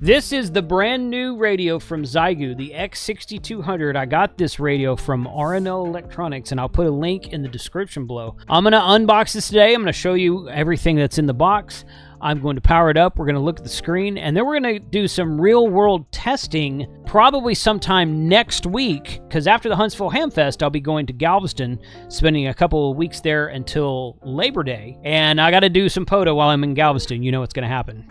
This is the brand new radio from Xiegu, the X6200. I got this radio from R&L Electronics, and I'll put a link in the description below. I'm going to unbox this today. I'm going to show you everything that's in the box. I'm going to power it up. We're going to look at the screen, and then we're going to do some real-world testing probably sometime next week, because after the Huntsville Hamfest, I'll be going to Galveston, spending a couple of weeks there until Labor Day, and I got to do some POTA while I'm in Galveston. You know what's going to happen.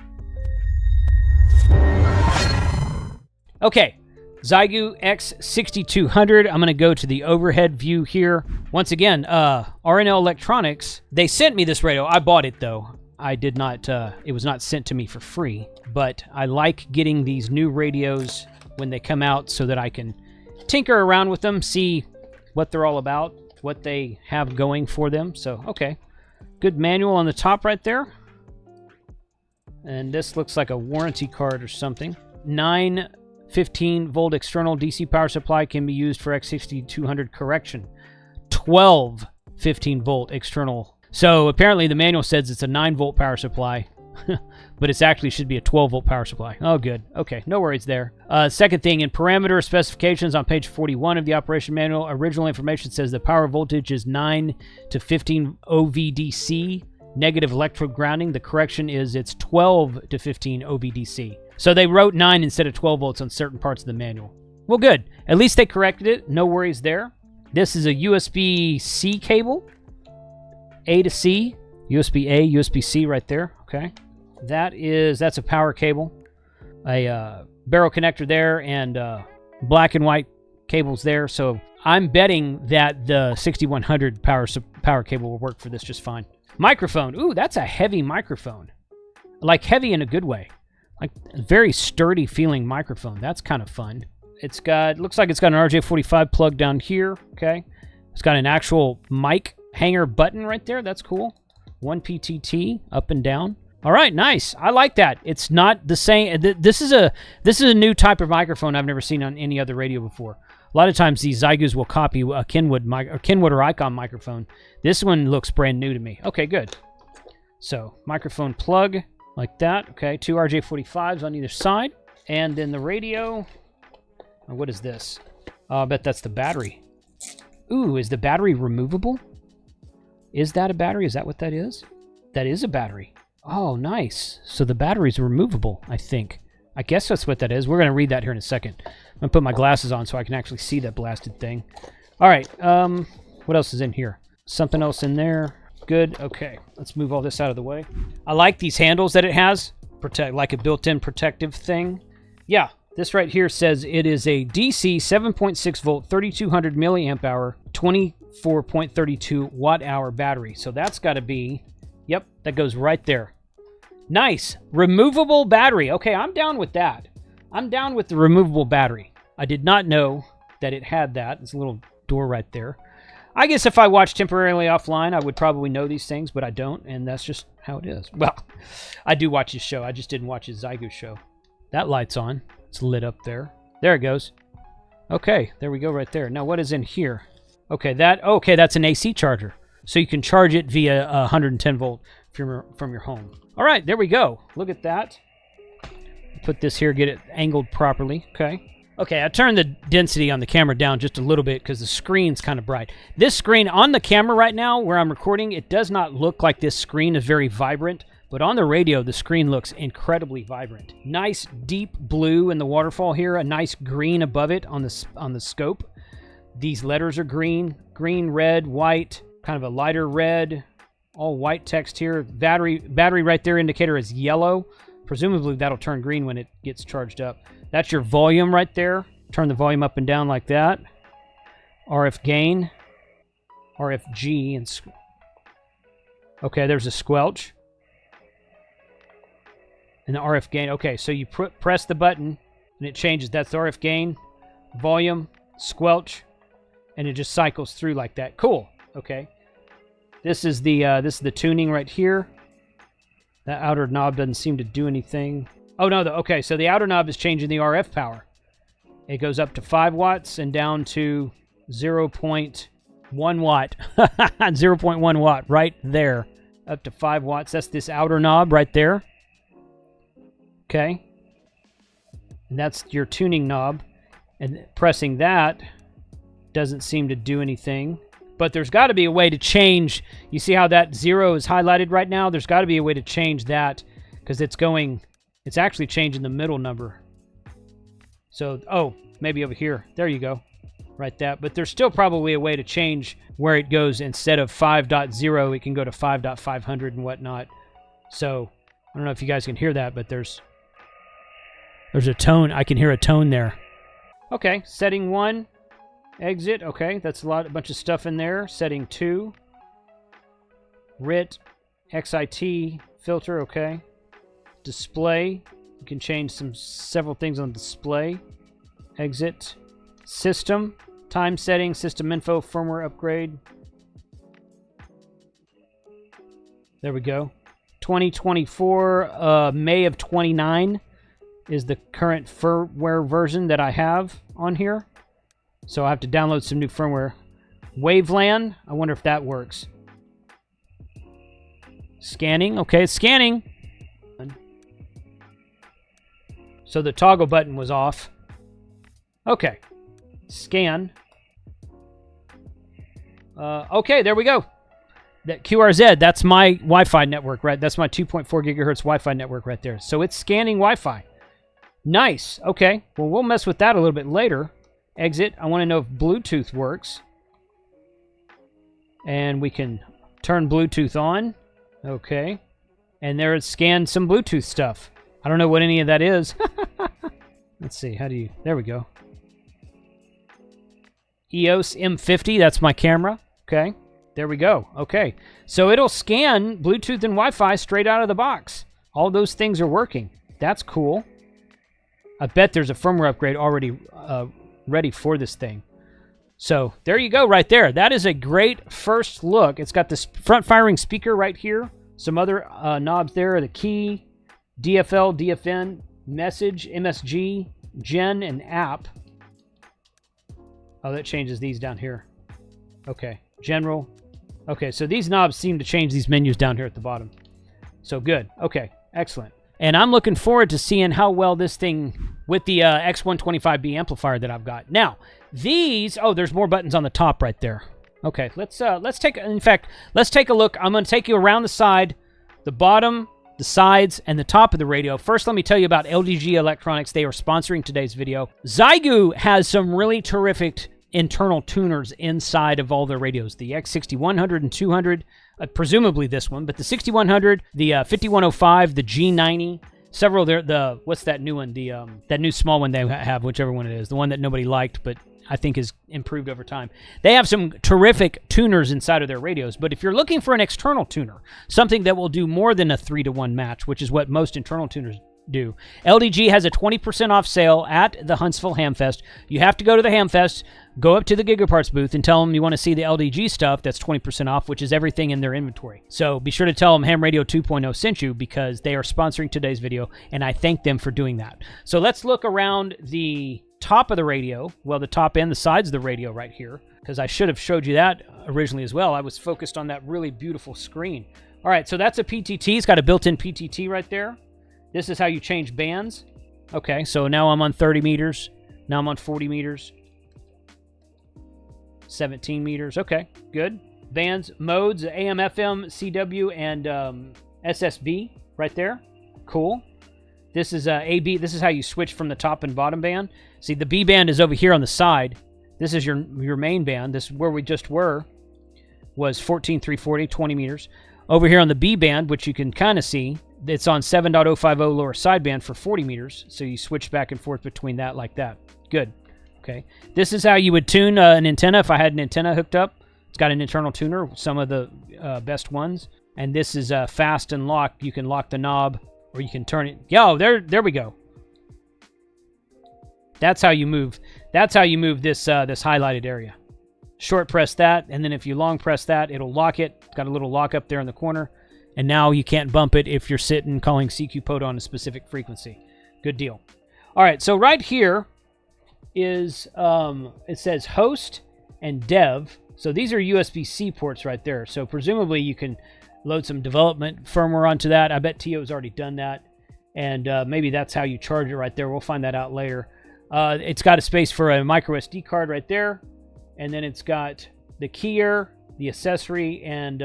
Okay, Xiegu X6200. I'm going to go to the overhead view here. Once again, R&L Electronics, they sent me this radio. I bought it, though. I did not, it was not sent to me for free, but I like getting these new radios when they come out so that I can tinker around with them, see what they're all about, what they have going for them. So, okay. Good manual on the top right there. And this looks like a warranty card or something. 9 15-volt external DC power supply can be used for X6200 correction. 12 15-volt external. So apparently the manual says it's a 9-volt power supply, but it actually should be a 12-volt power supply. Oh, good. Okay, no worries there. Second thing, in parameter specifications on page 41 of the operation manual, original information says the power voltage is 9 to 15 OVDC, negative electrode grounding. The correction is it's 12 to 15 OVDC. So they wrote 9 instead of 12 volts on certain parts of the manual. Well, good. At least they corrected it. No worries there. This is a USB-C cable. A to C. USB-A, USB-C right there. Okay. That's a power cable. A barrel connector there and black and white cables there. So I'm betting that the 6100 power cable will work for this just fine. Microphone. Ooh, that's a heavy microphone. Like heavy in a good way. Like a very sturdy feeling microphone. That's kind of fun. Looks like it's got an RJ45 plug down here. Okay. It's got an actual mic hanger button right there. That's cool. 1 PTT up and down. All right, nice. I like that. It's not the same. This is a new type of microphone I've never seen on any other radio before. A lot of times these Xiegus will copy a Kenwood or Icon microphone. This one looks brand new to me. Okay, good. So microphone plug. Like that. Okay, 2 RJ45s on either side. And then the radio. What is this? I bet that's the battery. Ooh, is the battery removable? Is that a battery? Is that what that is? That is a battery. Oh, nice. So the battery's removable, I think. I guess that's what that is. We're going to read that here in a second. I'm going to put my glasses on so I can actually see that blasted thing. All right. What else is in here? Something else in there. Good. Okay. Let's move all this out of the way. I like these handles that it has. Like a built-in protective thing. Yeah. This right here says it is a DC 7.6 volt, 3200 milliamp hour, 24.32 watt hour battery. So that's got to be, yep, that goes right there. Nice. Removable battery. Okay, I'm down with that. I'm down with the removable battery. I did not know that it had that. There's a little door right there. I guess if I watched temporarily offline, I would probably know these things, but I don't, and that's just how it is. Well, I do watch his show. I just didn't watch his Xiegu show. That light's on. It's lit up there. There it goes. Okay, there we go right there. Now, what is in here? Okay, that's an AC charger. So you can charge it via 110 volt from your home. All right, there we go. Look at that. Put this here, get it angled properly. Okay. Okay, I turned the density on the camera down just a little bit because the screen's kind of bright. This screen on the camera right now where I'm recording, it does not look like this screen is very vibrant, but on the radio, the screen looks incredibly vibrant. Nice deep blue in the waterfall here, a nice green above it on the scope. These letters are green, red, white, kind of a lighter red, all white text here. Battery right there indicator is yellow. Presumably that'll turn green when it gets charged up. That's your volume right there. Turn the volume up and down like that. RF gain. RFG. And okay, there's a squelch. And the RF gain. Okay, so you press the button and it changes. That's the RF gain, volume, squelch, and it just cycles through like that. Cool. Okay. This is the tuning right here. That outer knob doesn't seem to do anything. Oh, no. Okay, so the outer knob is changing the RF power. It goes up to 5 watts and down to 0.1 watt. 0.1 watt right there. Up to 5 watts. That's this outer knob right there. Okay. And that's your tuning knob. And pressing that doesn't seem to do anything. But there's got to be a way to change. You see how that 0 is highlighted right now? There's got to be a way to change that because it's actually changing the middle number. So, oh, maybe over here. There you go. Right that. But there's still probably a way to change where it goes. Instead of 5.0, it can go to 5.500 and whatnot. So, I don't know if you guys can hear that, but there's a tone. I can hear a tone there. Okay, setting 1. Exit, okay, that's a bunch of stuff in there. Setting 2. RIT, XIT, filter, okay. Display, you can change several things on display. Exit. System, time setting, system info, firmware upgrade. There we go. 2024, May of 29 is the current firmware version that I have on here. So I have to download some new firmware. Waveland, I wonder if that works. Scanning, okay, it's scanning. So the toggle button was off. Okay, scan. Okay, there we go. That QRZ, that's my Wi-Fi network, right? That's my 2.4 gigahertz Wi-Fi network right there. So it's scanning Wi-Fi. Nice, okay. Well, we'll mess with that a little bit later. Exit. I want to know if Bluetooth works. And we can turn Bluetooth on. Okay. And there it scanned some Bluetooth stuff. I don't know what any of that is. Let's see. How do you... There we go. EOS M50. That's my camera. Okay. There we go. Okay. So it'll scan Bluetooth and Wi-Fi straight out of the box. All those things are working. That's cool. I bet there's a firmware upgrade already... ready for this thing. So there you go right there. That is a great first look. It's got this front firing speaker right here. Some other knobs there. The key, DFL, DFN, message, MSG, gen, and app. Oh, that changes these down here. Okay, general. Okay, so these knobs seem to change these menus down here at the bottom. So good. Okay, excellent. And I'm looking forward to seeing how well this thing with the X125B amplifier that I've got. Now, these, oh, there's more buttons on the top right there. Okay, let's take a look. I'm going to take you around the side, the bottom, the sides, and the top of the radio. First, let me tell you about LDG Electronics. They are sponsoring today's video. Xiegu has some really terrific internal tuners inside of all their radios. The X6100 and 200, presumably this one, but the 6100, the 5105, the G90, several of the what's that new one? The that new small one they have, whichever one it is, the one that nobody liked, but I think is improved over time. They have some terrific tuners inside of their radios, but if you're looking for an external tuner, something that will do more than a 3-to-1 match, which is what most internal tuners do, LDG has a 20% off sale at the Huntsville Hamfest. You have to go to the Hamfest, go up to the Gigaparts booth and tell them you want to see the LDG stuff. That's 20% off, which is everything in their inventory. So be sure to tell them Ham Radio 2.0 sent you because they are sponsoring today's video, and I thank them for doing that. So let's look around the top of the radio, well, the top and the sides of the radio right here, because I should have showed you that originally as well. I was focused on that really beautiful screen. All right, so that's a PTT. It's got a built-in PTT right there. This is how you change bands. Okay, so now I'm on 30 meters. Now I'm on 40 meters. 17 meters. Okay, good. Bands, modes, AM, FM, CW, and SSB right there. Cool. This is AB. This is how you switch from the top and bottom band. See, the B band is over here on the side. This is your main band. This is where we just were. Was 14,340, 20 meters. Over here on the B band, which you can kind of see, it's on 7.050 lower sideband for 40 meters. So you switch back and forth between that like that. Good. Okay. This is how you would tune an antenna if I had an antenna hooked up. It's got an internal tuner, some of the best ones. And this is fast and lock. You can lock the knob or you can turn it. Yo, there we go. That's how you move. That's how you move this this highlighted area. Short press that, and then if you long press that, it'll lock it. It's got a little lock up there in the corner. And now you can't bump it if you're sitting calling CQ POD on a specific frequency. Good deal. All right, so right here is, it says host and dev. So these are USB-C ports right there. So presumably you can load some development firmware onto that. I bet TO's already done that. and maybe that's how you charge it right there. We'll find that out later. It's got a space for a micro SD card right there, and then it's got the keyer, the accessory, and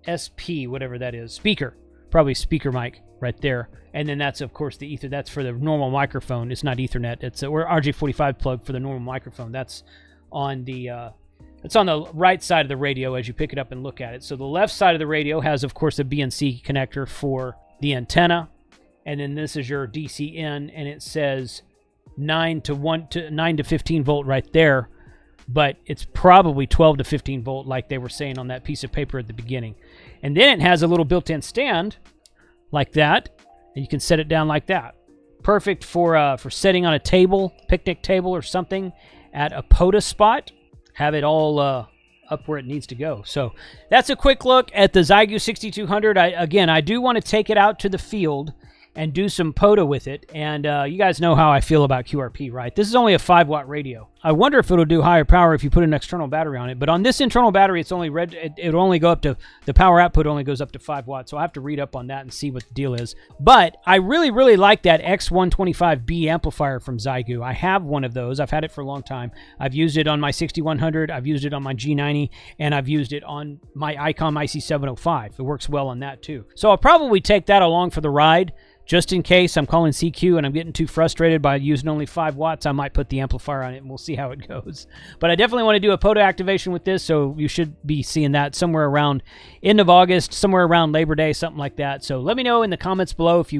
SP, whatever that is, speaker, probably speaker mic right there. And then that's, of course, the ether. That's for the normal microphone. It's not Ethernet. It's a RJ45 plug for the normal microphone. That's on the it's on the right side of the radio as you pick it up and look at it. So the left side of the radio has, of course, a BNC connector for the antenna, and then this is your DC in, and it says 9 to 15 volt right there, but it's probably 12 to 15 volt like they were saying on that piece of paper at the beginning. And then it has a little built-in stand like that, and you can set it down like that. Perfect for setting on a table, picnic table or something at a POTA spot. Have it all up where it needs to go. So that's a quick look at the Xiegu 6200. I do want to take it out to the field and do some POTA with it. And you guys know how I feel about QRP, right? This is only a 5-watt radio. I wonder if it'll do higher power if you put an external battery on it. But on this internal battery, it's only it'll only go up to, the power output only goes up to 5 watts. So I have to read up on that and see what the deal is. But I really, really like that X125B amplifier from Xiegu. I have one of those. I've had it for a long time. I've used it on my 6100. I've used it on my G90. And I've used it on my ICOM IC705. It works well on that too. So I'll probably take that along for the ride. Just in case I'm calling CQ and I'm getting too frustrated by using only 5 watts, I might put the amplifier on it and we'll see how it goes. But I definitely want to do a POTA activation with this, so you should be seeing that somewhere around end of August, somewhere around Labor Day, something like that. So let me know in the comments below if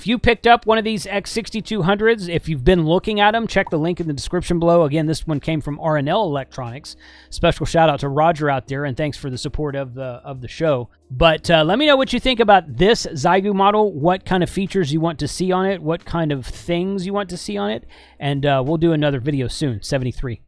you picked up one of these X6200s, if you've been looking at them. Check the link in the description below. Again, this one came from RNL Electronics. Special shout out to Roger out there, and thanks for the support of the show. But let me know what you think about this Xiegu model, what kind of features you want to see on it, what kind of things you want to see on it, and we'll do another video soon. 73.